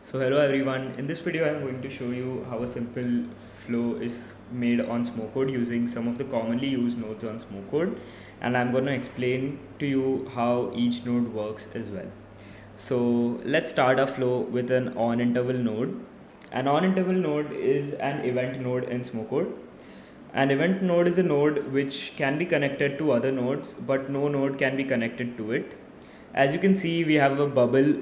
So hello everyone, in this video I'm going to show you how a simple flow is made on SmowCode using some of the commonly used nodes on SmowCode, and I'm going to explain to you how each node works as well. So let's start our flow with an onInterval node. An onInterval node is an event node in SmowCode. An event node is a node which can be connected to other nodes, but no node can be connected to it. As you can see, we have a bubble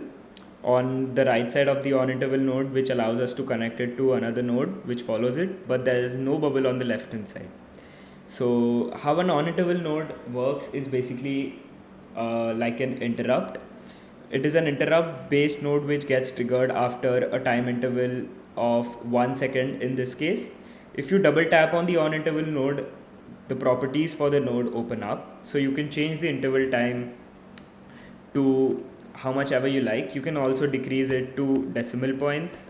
on the right side of the onInterval node which allows us to connect it to another node which follows it, but there is no bubble on the left hand side. So how an onInterval node works is basically like an interrupt. It is an interrupt based node which gets triggered after a time interval of 1 second in this case. If you double tap on the onInterval node, the properties for the node open up, so you can change the interval time to how much ever you like. You can also decrease it to decimal points.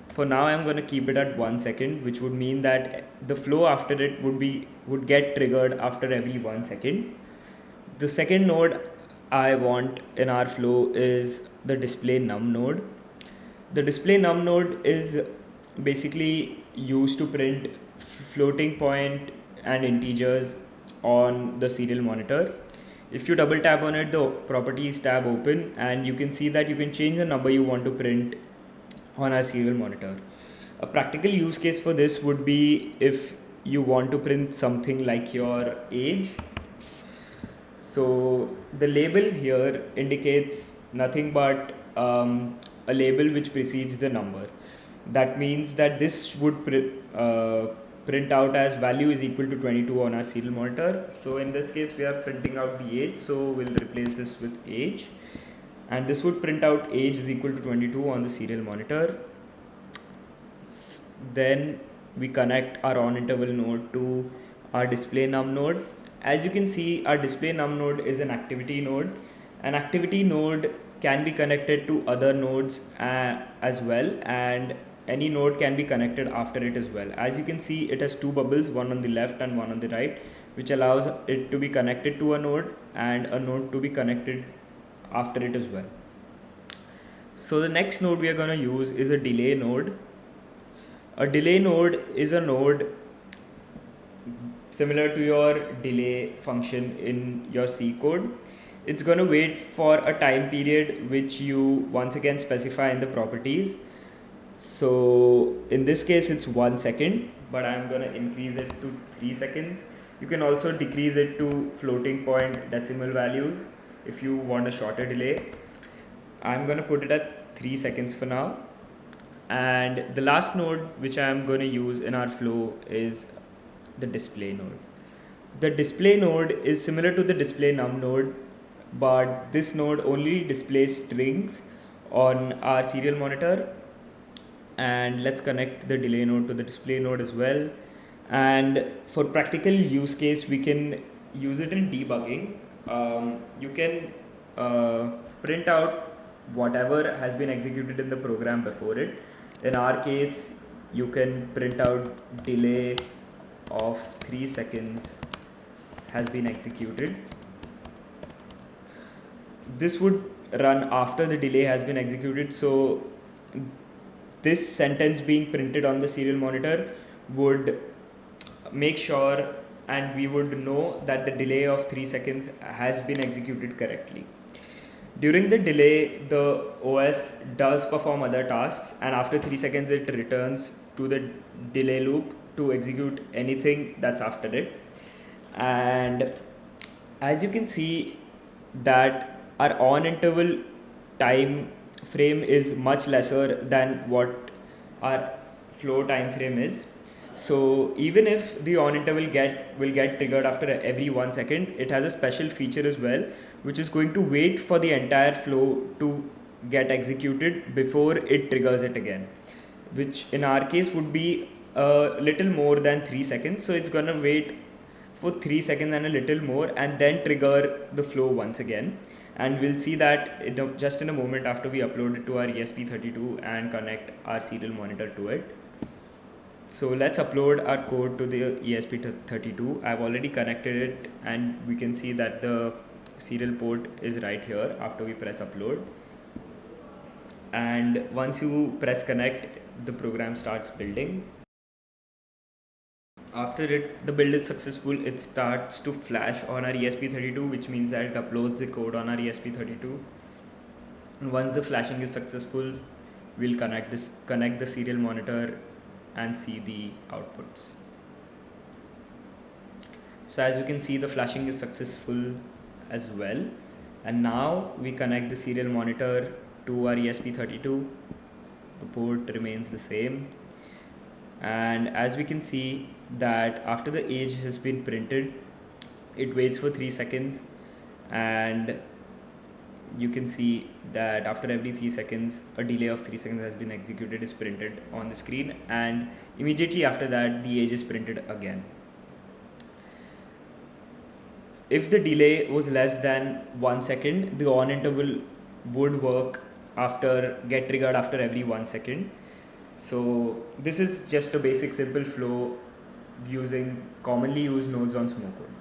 For now I'm going to keep it at 1 second, which would mean that the flow after it would get triggered after every 1 second. The second node I want in our flow is the display num node. The display num node is basically used to print floating point and integers on the serial monitor. If you double tap on it, the properties tab open and you can see that you can change the number you want to print on our serial monitor. A practical use case for this would be if you want to print something like your age. So the label here indicates nothing but a label which precedes the number. That means that this would print out as value is equal to 22 on our serial monitor. So in this case we are printing out the age, so we'll replace this with age, and this would print out age is equal to 22 on the serial monitor. Then we connect our onInterval node to our display num node. As you can see, our display num node is an activity node. An activity node can be connected to other nodes as well, and any node can be connected after it as well. As you can see, it has two bubbles, one on the left and one on the right, which allows it to be connected to a node and a node to be connected after it as well. So the next node we are going to use is a delay node. A delay node is a node similar to your delay function in your C code. It's going to wait for a time period which you once again specify in the properties. So in this case it's 1 second, but I'm going to increase it to 3 seconds. You can also decrease it to floating point decimal values if you want a shorter delay. I'm going to put it at 3 seconds for now. And the last node which I'm going to use in our flow is the display node. The display node is similar to the display num node, but this node only displays strings on our serial monitor. And let's connect the delay node to the display node as well. And for practical use case, we can use it in debugging. You can print out whatever has been executed in the program before it. In our case, you can print out delay of 3 seconds has been executed. This would run after the delay has been executed, so this sentence being printed on the serial monitor would make sure and we would know that the delay of 3 seconds has been executed correctly. During the delay, the OS does perform other tasks, and after 3 seconds it returns to the delay loop to execute anything that's after it. And as you can see that our onInterval time frame is much lesser than what our flow time frame is. So even if the onInterval will get triggered after every 1 second, it has a special feature as well, which is going to wait for the entire flow to get executed before it triggers it again, which in our case would be a little more than 3 seconds. So it's gonna wait for 3 seconds and a little more and then trigger the flow once again. And we'll see that just in a moment after we upload it to our ESP32 and connect our serial monitor to it. So let's upload our code to the ESP32. I've already connected it and we can see that the serial port is right here after we press upload. and once you press connect, the program starts building. After the build is successful, it starts to flash on our ESP32, which means that it uploads the code on our ESP32. And once the flashing is successful, we'll connect the serial monitor and see the outputs. So as you can see, the flashing is successful as well. And now we connect the serial monitor to our ESP32. The port remains the same. And as we can see that after the age has been printed, it waits for 3 seconds, and you can see that after every 3 seconds a delay of 3 seconds has been executed is printed on the screen, and immediately after that the age is printed again. If the delay was less than 1 second, the on interval would get triggered after every 1 second. So this is just a basic simple flow using commonly used nodes on SmowCode.